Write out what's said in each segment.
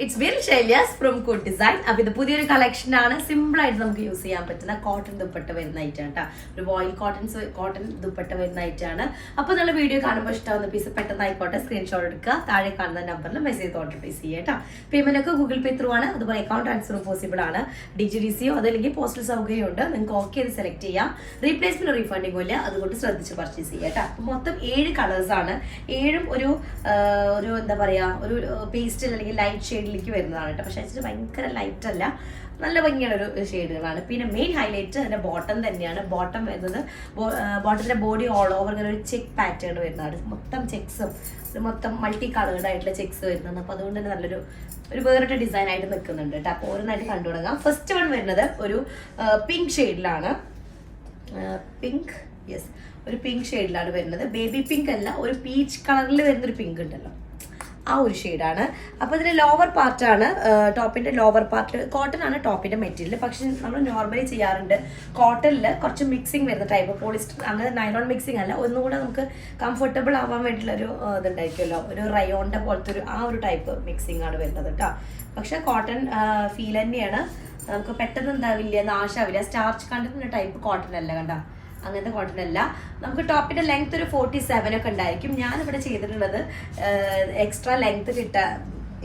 It's very Shailyas from Good Design. അപ്പോൾ ഇത് പുതിയൊരു കളക്ഷൻ ആണ്. സിമ്പിൾ ആയിട്ട് നമുക്ക് യൂസ് ചെയ്യാൻ പറ്റുന്ന കോട്ടൺ ദുപ്പട്ട വരുന്ന ഐറ്റാണ് കേട്ടോ. ഒരു വോയിൽ കോട്ടൺ ദുപ്പട്ട വരുന്ന ഐറ്റാണ്. അപ്പോൾ നല്ല വീഡിയോ കാണുമ്പോൾ ഇഷ്ടമാവുന്ന പീസ് പെട്ടെന്ന് ആയിക്കോട്ടെ സ്ക്രീൻഷോട്ട് എടുക്കുക. താഴെ കാണുന്ന നമ്പറിൽ മെസ്സേജ് ഓർഡർ പ്ലേസ് ചെയ്യുക കേട്ടോ. പേയ്മെന്റ് ഒക്കെ ഗൂഗിൾ പേ ത്രൂ ആണ്. അതുപോലെ അക്കൗണ്ട് ട്രാൻസ്ഫർ പോസിബിൾ ആണ്. DGDCയോ അതല്ലെങ്കിൽ പോസ്റ്റൽ സൗകര്യം ഉണ്ട്. നിങ്ങൾക്ക് ഓക്കെ ചെയ്ത് സെലക്ട് ചെയ്യാം. റീപ്ലേസ്മെന്റ് റീഫണ്ടിങ്ങോ ഇല്ല. അതുകൊണ്ട് ശ്രദ്ധിച്ച് പർച്ചേസ് ചെയ്യുക കേട്ടോ. അപ്പോൾ മൊത്തം 7 കളേഴ്സ് ആണ്. 7ഉം ഒരു എന്താ പറയുക ഒരു പേസ്റ്റിൽ അല്ലെങ്കിൽ ലൈറ്റ് ഷെയ്ഡിലേക്ക് വരുന്നതാണ് കേട്ടോ. പക്ഷേ അതിന് ഭയങ്കര ലൈറ്റ് അല്ല, നല്ല ഭംഗിയുള്ള ഒരു ഷെയ്ഡുകളാണ്. പിന്നെ മെയിൻ ഹൈലൈറ്റ് അതിന്റെ ബോട്ടം തന്നെയാണ്. ബോട്ടം വരുന്നത് ബോട്ടത്തിന്റെ ബോഡി ഓൾ ഓവർ ഇങ്ങനെ ഒരു ചെക്ക് പാറ്റേൺ വരുന്നതാണ്. മൊത്തം ചെക്സും മൊത്തം മൾട്ടി കളേർഡ് ആയിട്ടുള്ള ചെക്സ് വരുന്നുണ്ട്. അപ്പോൾ അതുകൊണ്ട് തന്നെ നല്ലൊരു വേറിട്ട ഡിസൈൻ ആയിട്ട് നിൽക്കുന്നുണ്ട് കേട്ടോ. അപ്പോൾ ഓരോന്നായിട്ട് കണ്ടു തുടങ്ങാം. ഫസ്റ്റ് വൺ വരുന്നത് ഒരു പിങ്ക് ഷെയ്ഡിലാണ്. ഒരു പിങ്ക് ഷെയ്ഡിലാണ് വരുന്നത്. ബേബി പിങ്ക് അല്ല, ഒരു പീച്ച് കളറിൽ വരുന്നൊരു പിങ്ക് ഉണ്ടല്ലോ, ആ ഒരു ഷെയ്ഡാണ്. അപ്പോൾ ഇതിന്റെ ലോവർ പാർട്ടാണ്, ടോപ്പിന്റെ ലോവർ പാർട്ട് കോട്ടൺ ആണ് ടോപ്പിന്റെ മെറ്റീരിയൽ. പക്ഷെ നമ്മൾ നോർമലി ചെയ്യാറുണ്ട് കോട്ടണിൽ കുറച്ച് മിക്സിങ് വരുന്ന ടൈപ്പ്, പോളിസ്റ്റർ അങ്ങനെ നൈലോൺ മിക്സിങ് അല്ല, ഒന്നുകൂടെ നമുക്ക് കംഫർട്ടബിൾ ആവാൻ വേണ്ടിയിട്ടുള്ള ഒരു ഇതുണ്ടായിരിക്കുമല്ലോ, ഒരു റയോണിന്റെ പോലത്തെ ആ ഒരു ടൈപ്പ് മിക്സിങ് ആണ് വരുന്നത് കേട്ടോ. പക്ഷെ കോട്ടൺ ഫീൽ തന്നെയാണ്. നമുക്ക് പെട്ടെന്ന് എന്താവില്ല, നാശാവില്ല. സ്റ്റാർച്ച് കണ്ടിട്ടുള്ള ടൈപ്പ് കോട്ടൺ അല്ല കണ്ട, അങ്ങനത്തെ കോട്ടൺ അല്ല. നമുക്ക് ടോപ്പിന്റെ ലെങ്ത് ഒരു 47 ഒക്കെ ഉണ്ടായിരിക്കും. ഞാനിവിടെ ചെയ്തിട്ടുള്ളത് എക്സ്ട്രാ ലെങ്ത് കിട്ടാൻ,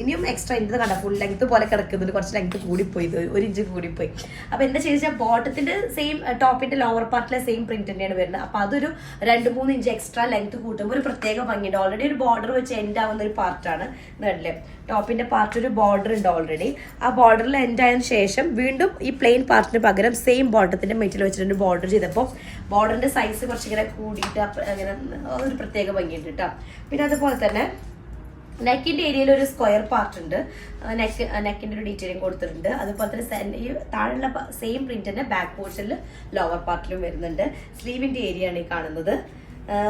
ഇനിയും എക്സ്ട്രാ ഇന്നത് കണ്ട ഫുൾ ലെങ്ത് പോലെ കിടക്കുന്നുണ്ട്. കുറച്ച് ലെങ്ത് കൂടിപ്പോയി, 1 ഇഞ്ച് കൂടിപ്പോയി. അപ്പോൾ എന്താ ചെയ്താൽ ബോട്ടത്തിന്റെ സെയിം ടോപ്പിന്റെ ലോവർ പാർട്ടിലെ സെയിം പ്രിന്റ് തന്നെയാണ് വരുന്നത്. അപ്പോൾ അതൊരു 2-3 ഇഞ്ച് എക്സ്ട്രാ ലെങ്ത് കൂട്ടുമ്പോൾ ഒരു പ്രത്യേക ഭംഗിയുണ്ട്. ഓൾറെഡി ഒരു ബോർഡർ വെച്ച് എൻഡ് ആവുന്ന ഒരു പാർട്ടാണ് കണ്ടില്ലേ. ടോപ്പിന്റെ പാർട്ട് ഒരു ബോർഡർ ഉണ്ട് ഓൾറെഡി. ആ ബോർഡറിൽ എൻഡ് ആയതിനു ശേഷം വീണ്ടും ഈ പ്ലെയിൻ പാർട്ടിന് പകരം സെയിം ബോട്ടത്തിന്റെ മെറ്റീരിയൽ വെച്ചിട്ട് ബോർഡർ ചെയ്തപ്പോൾ ബോർഡറിന്റെ സൈസ് കുറച്ചിങ്ങനെ കൂടിയിട്ട് അങ്ങനെ ഒരു പ്രത്യേക ഭംഗിയുണ്ട് കേട്ടോ. പിന്നെ അതുപോലെ തന്നെ നെക്കിന്റെ ഏരിയയിൽ ഒരു സ്ക്വയർ പാർട്ട് ഉണ്ട്. നെക്കിന്റെ ഒരു ഡീറ്റെയിലിംഗ് കൊടുത്തിട്ടുണ്ട്. അതുപോലെ തന്നെ ഈ താഴെയുള്ള സെയിം പ്രിന്റ് തന്നെ ബാക്ക് പോർഷനിൽ ലോവർ പാർട്ടിലും വരുന്നുണ്ട്. സ്ലീവിന്റെ ഏരിയ ആണ് ഈ കാണുന്നത്.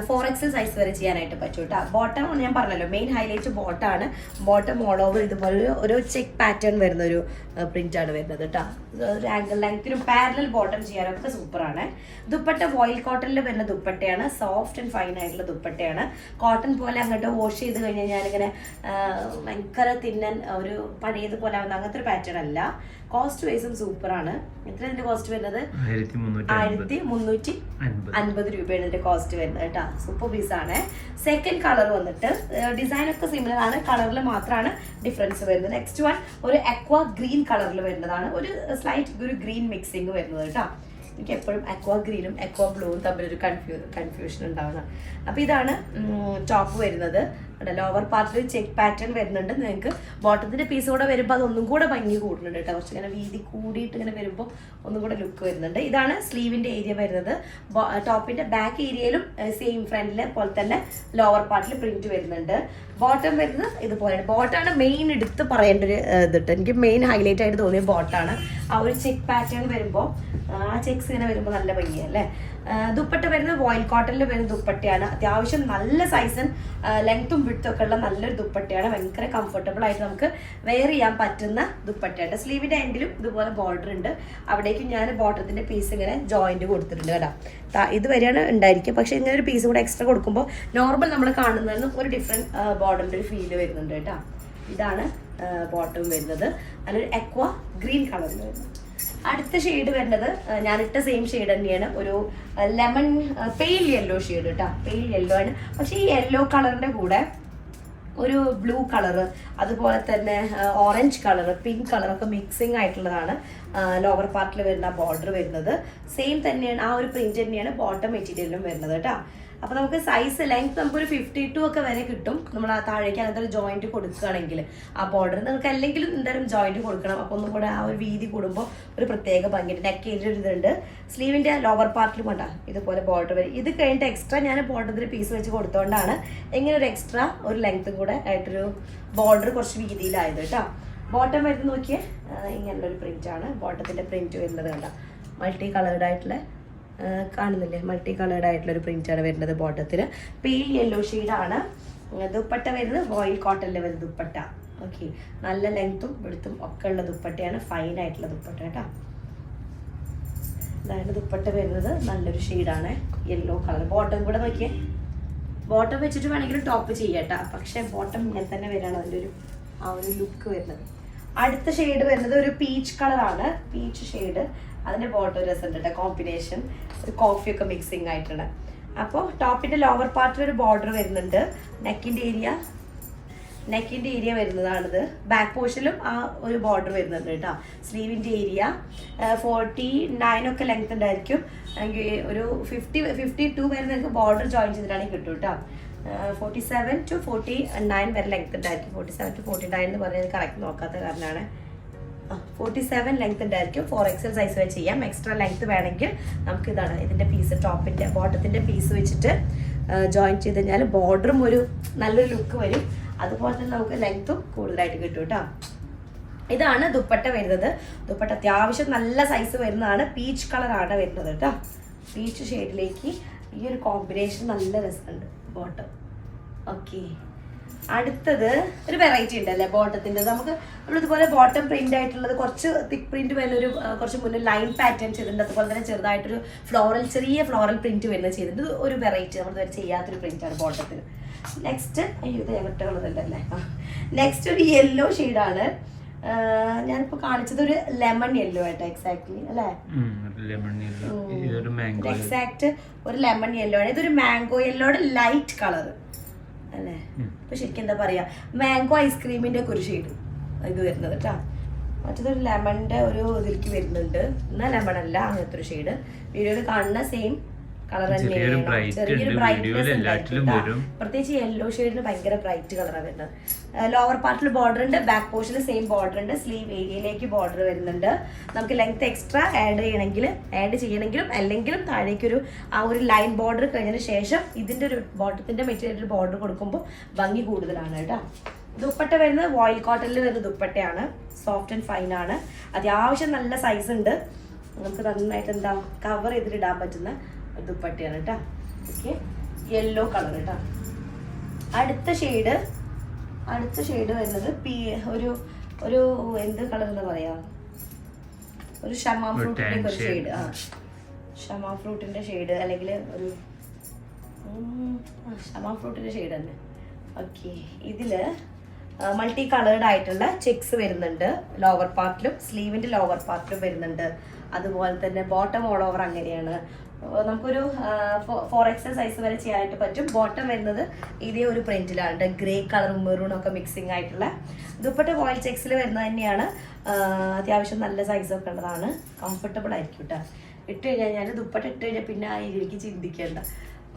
4XL സൈസ് വരെ ചെയ്യാനായിട്ട് പറ്റും കേട്ടോ. ബോട്ടം ഞാൻ പറഞ്ഞല്ലോ, മെയിൻ ഹൈലൈറ്റ് ബോട്ടാണ്. ബോട്ടം ഓൾ ഓവർ ഇതുപോലെ ഒരു ചെക്ക് പാറ്റേൺ വരുന്ന ഒരു പ്രിന്റ് ആണ് വരുന്നത് കേട്ടോ. ഒരു ആംഗിൾ ലെങ്ത്തിനും പാരലൽ ബോട്ടം ചെയ്യാനൊക്കെ സൂപ്പറാണ്. ദുപ്പട്ട വോയിൽ കോട്ടണിൽ വരുന്ന ദുപ്പട്ടയാണ്. സോഫ്റ്റ് ആൻഡ് ഫൈൻ ആയിട്ടുള്ള ദുപ്പട്ടയാണ്. കോട്ടൺ പോലെ അങ്ങോട്ട് വാഷ് ചെയ്ത് കഴിഞ്ഞാൽ ഞാനിങ്ങനെ ഭയങ്കര തിന്നൻ ഒരു പഴയതുപോലെ ആവുന്ന അങ്ങനത്തെ ഒരു പാറ്റേൺ അല്ല. കോസ്റ്റ് വൈസും സൂപ്പറാണ്. എത്ര ഇതിന്റെ കോസ്റ്റ് വരുന്നത്? 1350 രൂപയാണ് ഇതിന്റെ കോസ്റ്റ് വരുന്നത് കേട്ടോ. സൂപ്പർ പീസാണ്. സെക്കൻഡ് കളർ വന്നിട്ട് ഡിസൈൻ ഒക്കെ സിമിലർ ആണ്, കളറിൽ മാത്രമാണ് ഡിഫറൻസ് വരുന്നത്. നെക്സ്റ്റ് വൺ ഒരു അക്വാ ഗ്രീൻ കളറിൽ വരുന്നതാണ്. ഒരു സ്ലൈറ്റ് ഒരു ഗ്രീൻ മിക്സിങ് വരുന്നത് കേട്ടോ. എനിക്ക് എപ്പോഴും അക്വാ ഗ്രീനും അക്വാ ബ്ലൂവും തമ്മിലൊരു കൺഫ്യൂഷൻ ഉണ്ടാവുന്നത്. അപ്പോൾ ഇതാണ് ടോപ്പ് വരുന്നത്. ലോവർ പാർട്ടിൽ ചെക്ക് പാറ്റേൺ വരുന്നുണ്ട്. നിങ്ങൾക്ക് ബോട്ടത്തിന്റെ പീസ് കൂടെ വരുമ്പോൾ അതൊന്നും കൂടെ ഭംഗി കൂടുന്നുണ്ട് കേട്ടോ. കുറച്ച് ഇങ്ങനെ വീതി കൂടിയിട്ട് ഇങ്ങനെ വരുമ്പോൾ ഒന്നും കൂടെ ലുക്ക് വരുന്നുണ്ട്. ഇതാണ് സ്ലീവിന്റെ ഏരിയ വരുന്നത്. ടോപ്പിന്റെ ബാക്ക് ഏരിയയിലും സെയിം ഫ്രണ്ടിലെ പോലെ തന്നെ ലോവർ പാർട്ടിൽ പ്രിന്റ് വരുന്നുണ്ട്. ബോട്ടം വരുന്നത് ഇതുപോലെയാണ്. ബോട്ടാണ് മെയിൻ എടുത്ത് പറയേണ്ട ഒരു ഇതിട്ട്. എനിക്ക് മെയിൻ ഹൈലൈറ്റ് ആയിട്ട് തോന്നിയ ബോട്ടാണ്. ആ ഒരു ചെക്ക് പാറ്റേൺ വരുമ്പോൾ, ആ ചെക്സ് ഇങ്ങനെ വരുമ്പോൾ നല്ല ഭംഗിയല്ലേ. ദുപ്പട്ട വരുന്നത് വോയിൽ കോട്ടണിൽ വരുന്ന ദുപ്പട്ടയാണ്. അത്യാവശ്യം നല്ല സൈസും ലെങ്ത്തും വിഡ്ത്തും ഒക്കെ ഉള്ള നല്ലൊരു ദുപ്പട്ടയാണ്. ഭയങ്കര കംഫർട്ടബിൾ ആയിട്ട് നമുക്ക് വെയർ ചെയ്യാൻ പറ്റുന്ന ദുപ്പട്ടയാണ്. സ്ലീവിന്റെ എൻഡിലും ഇതുപോലെ ബോർഡർ ഉണ്ട്. അവിടേക്കും ഞാൻ ബോട്ടത്തിന്റെ പീസ് ഇങ്ങനെ ജോയിന്റ് കൊടുത്തിട്ടുണ്ട് കേട്ടോ. ഇതുവരെയാണ് ഉണ്ടായിരിക്കും. പക്ഷെ ഇങ്ങനെ ഒരു പീസ് കൂടെ എക്സ്ട്രാ കൊടുക്കുമ്പോൾ നോർമൽ നമ്മൾ കാണുന്നതിന് ഒരു ഡിഫറെന്റ് ബോർഡറിന്റെ ഒരു ഫീല് വരുന്നുണ്ട് കേട്ടോ. ഇതാണ് ബോട്ടം വരുന്നത്. നല്ലൊരു അക്വാ ഗ്രീൻ കളറിൽ വരുന്നത്. അടുത്ത ഷെയ്ഡ് വരുന്നത് ഞാനിട്ട സെയിം ഷെയ്ഡ് തന്നെയാണ്. ഒരു ലെമൺ പെയിൽ യെല്ലോ ഷെയ്ഡ് കേട്ടോ. പെയിൽ യെല്ലോ ആണ്. പക്ഷേ ഈ യെല്ലോ കളറിന്റെ കൂടെ ഒരു ബ്ലൂ കളറ്, അതുപോലെ തന്നെ ഓറഞ്ച് കളറ്, പിങ്ക് കളറൊക്കെ മിക്സിങ് ആയിട്ടുള്ളതാണ് ലോവർ പാർട്ടിൽ വരുന്ന ബോർഡർ വരുന്നത്. സെയിം തന്നെയാണ്, ആ ഒരു പ്രിന്റ് തന്നെയാണ് ബോട്ടം മെറ്റീരിയലിലും വരുന്നത് കേട്ടോ. അപ്പോൾ നമുക്ക് സൈസ് ലെങ്ത് നമുക്കൊരു 52 ഒക്കെ വരെ കിട്ടും. നമ്മൾ ആ താഴേക്ക് അങ്ങനത്തെ ഒരു ജോയിന്റ് കൊടുക്കുകയാണെങ്കിൽ ആ ബോർഡർ നിങ്ങൾക്ക് അല്ലെങ്കിലും എന്തായാലും ജോയിന്റ് കൊടുക്കണം. അപ്പോൾ ഒന്നും കൂടെ ആ ഒരു വീതി കൂടുമ്പോൾ ഒരു പ്രത്യേക ഭംഗിയുണ്ട്. നെക്ക് ഏരിയ ഒരു ഇതുണ്ട്. സ്ലീവിന്റെ ലോവർ പാർട്ടിലും കൊണ്ടാ ഇതുപോലെ ബോർഡർ വരും. ഇത് കഴിഞ്ഞിട്ട് എക്സ്ട്രാ ഞാൻ ബോർഡറിൽ പീസ് വെച്ച് കൊടുത്തോണ്ടാണ് ഇങ്ങനെ ഒരു എക്സ്ട്രാ ഒരു ലെങ്ത്തും കൂടെ ആയിട്ടൊരു ബോർഡർ കുറച്ച് വീതിയിലായത് കേട്ടോ. ബോട്ടം വരുന്നത് നോക്കിയേ, ഇങ്ങനെയുള്ളൊരു പ്രിന്റ് ആണ് ബോട്ടത്തിന്റെ പ്രിന്റ് വരുന്നത് കണ്ട. മൾട്ടി കളേർഡ് ആയിട്ടുള്ള കാണുന്നില്ലേ, മൾട്ടി കളേർഡ് ആയിട്ടുള്ള ഒരു പ്രിന്റ് ആണ് വരുന്നത് ബോട്ടത്തിന്. പെയിൽ യെല്ലോ ഷെയ്ഡാണ്. ദുപ്പട്ട വരുന്നത് വോയിൽ കോട്ടണിൽ വരുന്ന ദുപ്പട്ട. ഓക്കെ, നല്ല ലെങ്ത്തും വെടുത്തും ഒക്കെ ഉള്ള ദുപ്പട്ടയാണ്. ഫൈൻ ആയിട്ടുള്ള ദുപ്പട്ട കേട്ടോ. അതായത് ദുപ്പട്ട വരുന്നത് നല്ലൊരു ഷെയ്ഡാണ്, യെല്ലോ കളർ. ബോട്ടം കൂടെ നോക്കിയേ, ബോട്ടം വെച്ചിട്ട് വേണമെങ്കിൽ ടോപ്പ് ചെയ്യാം കേട്ടോ. പക്ഷെ ബോട്ടം ഇങ്ങനെ തന്നെ വരികയാണ് അതിൻ്റെ ഒരു ആ ഒരു ലുക്ക് വരുന്നത്. അടുത്ത ഷെയ്ഡ് വരുന്നത് ഒരു പീച്ച് കളറാണ്, പീച്ച് ഷെയ്ഡ്. അതിന്റെ ബോട്ടം രസമുണ്ട് കേട്ടോ, കോമ്പിനേഷൻ ഒരു കോഫിയൊക്കെ മിക്സിങ് ആയിട്ടുണ്ട്. അപ്പോൾ ടോപ്പിന്റെ ലോവർ പാർട്ടിൽ ഒരു ബോർഡർ വരുന്നുണ്ട്. നെക്കിന്റെ ഏരിയ വരുന്നതാണിത്. ബാക്ക് പോർഷനിലും ആ ഒരു ബോർഡർ വരുന്നുണ്ട് കേട്ടോ. സ്ലീവിന്റെ ഏരിയ 49 ഒക്കെ ലെങ്ത് ഉണ്ടായിരിക്കും, അല്ലെങ്കിൽ ഒരു 52 വരെ നിങ്ങൾക്ക് ബോർഡർ ജോയിൻ ചെയ്തിട്ടാണെങ്കിൽ കിട്ടും കേട്ടോ. 47 to 49 വരെ ലെങ്ത് ഉണ്ടായിരിക്കും. 47 to 49 എന്ന് പറയുന്നത് കറക്റ്റ് നോക്കാത്ത കാരണമാണ്. 47 ലെങ്ത് ഉണ്ടായിരിക്കും. 4XL സൈസ് വെച്ച് ചെയ്യാം. എക്സ്ട്രാ ലെങ്ത് വേണമെങ്കിൽ നമുക്ക് ഇതാണ് ഇതിന്റെ പീസ്, ടോപ്പിന്റെ ബോട്ടത്തിന്റെ പീസ് വെച്ചിട്ട് ജോയിൻ ചെയ്ത് കഴിഞ്ഞാൽ ബോർഡറും ഒരു നല്ലൊരു ലുക്ക് വരും. അതുപോലെ തന്നെ നമുക്ക് ലെങ്ത്തും കൂടുതലായിട്ട് കിട്ടും കേട്ടോ. ഇതാണ് ദുപ്പട്ട വരുന്നത്. ദുപ്പട്ട അത്യാവശ്യം നല്ല സൈസ് വരുന്നതാണ്. പീച്ച് കളറാണ് വരുന്നത് കേട്ടോ. പീച്ച് ഷെയ്ഡിലേക്ക് ഈ ഒരു കോമ്പിനേഷൻ നല്ല രസമുണ്ട് ബോട്ടം. ഓക്കെ, അടുത്തത് ഒരു വെറൈറ്റി ഉണ്ടല്ലേ ബോട്ടത്തിന്റെ. നമ്മളിതുപോലെ ബോട്ടം പ്രിന്റ് ആയിട്ടുള്ളത് കുറച്ച് തിക്ക് പ്രിന്റ് വരുന്ന ഒരു കുറച്ച് മുന്നേ ലൈൻ പാറ്റേൺ ചെയ്തിട്ടുണ്ട്. അതുപോലെ തന്നെ ചെറുതായിട്ടൊരു ചെറിയ ഫ്ലോറൽ പ്രിന്റ് വരുന്നത് ചെയ്തിട്ടുണ്ട്. ഒരു വെറൈറ്റി നമ്മൾ ഇതുവരെ ചെയ്യാത്തൊരു പ്രിന്റ് ആണ് ബോട്ടത്തിന്. നെക്സ്റ്റ് ഇത് എങ്ങോട്ടുള്ളതല്ലേ, നെക്സ്റ്റ് ഒരു യെല്ലോ ഷെയ്ഡാണ്. ഞാനിപ്പോ കാണിച്ചത് ഒരു ലെമൺ യെല്ലോ ആയിട്ട് എക്സാക്ട്ലി അല്ലേ, എക്സാക്ട് ഒരു ലെമൺ യെല്ലോ ആണ്. ഇതൊരു മാംഗോ യെല്ലോയുടെ ലൈറ്റ് കളർ അല്ലേ. ഇപ്പൊ ശരിക്കും എന്താ പറയാ, മാംഗോ ഐസ്ക്രീമിന്റെ ഒക്കെ ഒരു ഷെയ്ഡ് ഇത് വരുന്നത് കേട്ടോ. മറ്റേതൊരു ലെമണിന്റെ ഒരു ഇതിലേക്ക് വരുന്നുണ്ട്, എന്നാൽ ലെമൺ അല്ല, അങ്ങനത്തെ ഒരു ഷെയ്ഡ്. വീഡിയോയിൽ കാണുന്ന സെയിം കളർ തന്നെയാണ്. ചെറിയൊരു ബ്രൈറ്റ്നെസ് ഉണ്ടായിരിക്കും. പ്രത്യേകിച്ച് യെല്ലോ ഷെയ്ഡിന് ഭയങ്കര ബ്രൈറ്റ് കളറാണ് വരുന്നത്. ലോവർ പാർട്ടിൽ ബോർഡർ ഉണ്ട്, ബാക്ക് പോർഷനിൽ സെയിം ബോർഡർ ഉണ്ട്. സ്ലീവ് ഏരിയയിലേക്ക് ബോർഡർ വരുന്നുണ്ട്. നമുക്ക് ലെങ്ത് എക്സ്ട്രാ ആഡ് ചെയ്യണമെങ്കിലും അല്ലെങ്കിലും താഴേക്കൊരു ആ ഒരു ലൈൻ ബോർഡർ കഴിഞ്ഞതിന് ശേഷം ഇതിന്റെ ഒരു ബോട്ടത്തിന്റെ മെറ്റീരിയൽ ബോർഡർ കൊടുക്കുമ്പോൾ ഭംഗി കൂടുതലാണ് കേട്ടോ. ദുപ്പട്ട വരുന്നത് വോയിൽ കോട്ടണിൽ വരുന്ന ദുപ്പട്ടയാണ്. സോഫ്റ്റ് ആൻഡ് ഫൈൻ ആണ്. അത്യാവശ്യം നല്ല സൈസ് ഉണ്ട്. നമുക്ക് നന്നായിട്ട് എന്താ കവർ ചെയ്തിട്ടിടാൻ പറ്റുന്ന ദുപ്പട്ടയാണ് കേട്ടോ. ഓക്കെ, യെല്ലോ കളർ കേട്ടോ. അടുത്ത ഷെയ്ഡ് വരുന്നത് ഒരു എന്ത് കളർ എന്ന് പറയാ, ഒരു ഷമാ ഫ്രൂട്ടിന്റെ ഒരു ഷെയ്ഡ്. ഷമാ ഫ്രൂട്ടിന്റെ ഷെയ്ഡ് അല്ലെങ്കിൽ ഒരു ഷമാ ഫ്രൂട്ടിന്റെ ഷെയ്ഡ് തന്നെ. ഓക്കെ, ഇതില് മൾട്ടി കളേർഡ് ആയിട്ടുള്ള ചെക്സ് വരുന്നുണ്ട്. ലോവർ പാർട്ടിലും സ്ലീവിന്റെ ലോവർ പാർട്ടിലും വരുന്നുണ്ട്. അതുപോലെ തന്നെ ബോട്ടം ഓൾ ഓവർ അങ്ങനെയാണ്. നമുക്കൊരു 4XL സൈസ് വരെ ചെയ്യാനായിട്ട് പറ്റും. ബോട്ടം വരുന്നത് ഇതേ ഒരു പ്രിന്റിലാണ്, ഗ്രേ കളറും മെറൂണും ഒക്കെ മിക്സിംഗ് ആയിട്ടുള്ള. ദുപ്പട്ട വോയിൽ ചെക്സിൽ വരുന്നത് തന്നെയാണ്. അത്യാവശ്യം നല്ല സൈസൊക്കെ ഉള്ളതാണ്. കംഫർട്ടബിൾ ആയിരിക്കും കേട്ടോ. ഇട്ട് കഴിഞ്ഞാൽ ദുപ്പട്ട ഇട്ട് കഴിഞ്ഞാൽ പിന്നെ ആ രീതിക്ക് ചിന്തിക്കേണ്ട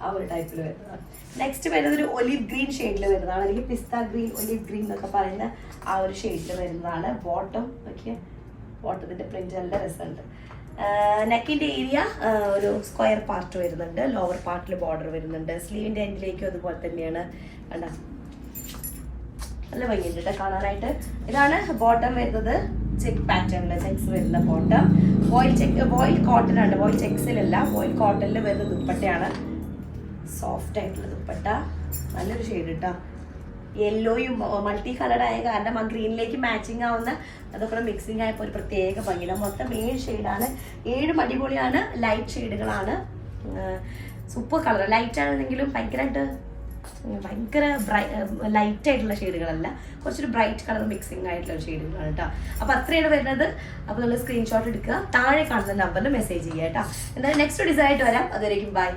ആ ഒരു ടൈപ്പിൽ വരുന്നതാണ്. നെക്സ്റ്റ് വരുന്നത് ഒരു ഒലിവ് ഗ്രീൻ ഷെയ്ഡിൽ വരുന്നതാണ്, അല്ലെങ്കിൽ പിസ്ത ഗ്രീൻ, ഒലിവ് ഗ്രീൻ എന്നൊക്കെ പറയുന്ന ആ ഒരു ഷെയ്ഡിൽ വരുന്നതാണ്. ബോട്ടം ഒക്കെ ബോട്ടത്തിന്റെ പ്രിന്റ് നല്ല രസമുണ്ട്. നെക്കിന്റെ ഏരിയ ഒരു സ്ക്വയർ പാർട്ട് വരുന്നുണ്ട്. ലോവർ പാർട്ടിൽ ബോർഡർ വരുന്നുണ്ട്. സ്ലീവിന്റെ എൻഡിലേക്കും അതുപോലെ തന്നെയാണ്. കണ്ടാ നല്ല ഭംഗിയുണ്ട് കേട്ടോ കാണാനായിട്ട്. ഇതാണ് ബോട്ടം വരുന്നത്. ചെക്ക് പാറ്റേണില് ചെക്സ് വരുന്ന ബോട്ടം. വോയിൽ കോട്ടൺ ആണ്, വോയിൽ ചെക്സിലല്ല, വോയിൽ കോട്ടണിൽ വരുന്ന ദുപ്പട്ടയാണ്. സോഫ്റ്റ് ആയിട്ടുള്ള ദുപ്പട്ട, നല്ലൊരു ഷെയ്ഡ് കേട്ടോ. യെല്ലോയും മൾട്ടി കളർഡ് ആയ കാരണം ആ ഗ്രീനിലേക്ക് മാച്ചിങ് ആവുന്ന അതൊക്കെ മിക്സിങ് ആയപ്പോൾ ഒരു പ്രത്യേക ഭംഗിയില്ല. മൊത്തം 7 ഷെയ്ഡാണ്. 7 അടിപൊളിയാണ്. ലൈറ്റ് ഷെയ്ഡുകളാണ്. Super colour. ലൈറ്റ് ആണെന്നെങ്കിലും ഭയങ്കര ലൈറ്റ് ആയിട്ടുള്ള ഷെയ്ഡുകളല്ല, കുറച്ചൊരു ബ്രൈറ്റ് കളർ മിക്സിംഗ് ആയിട്ടുള്ള ഷെയ്ഡുകളാണ് കേട്ടോ. അപ്പോൾ അത്രയാണ് വരുന്നത്. അപ്പോൾ നിങ്ങൾ സ്ക്രീൻഷോട്ട് എടുക്കുക, താഴെ കാണുന്ന നമ്പറിൽ മെസ്സേജ് ചെയ്യുക കേട്ടോ. എന്തായാലും നെക്സ്റ്റ് ഡിസൈൻ ആയിട്ട് വരാം. അതുവരേക്കും ബൈ.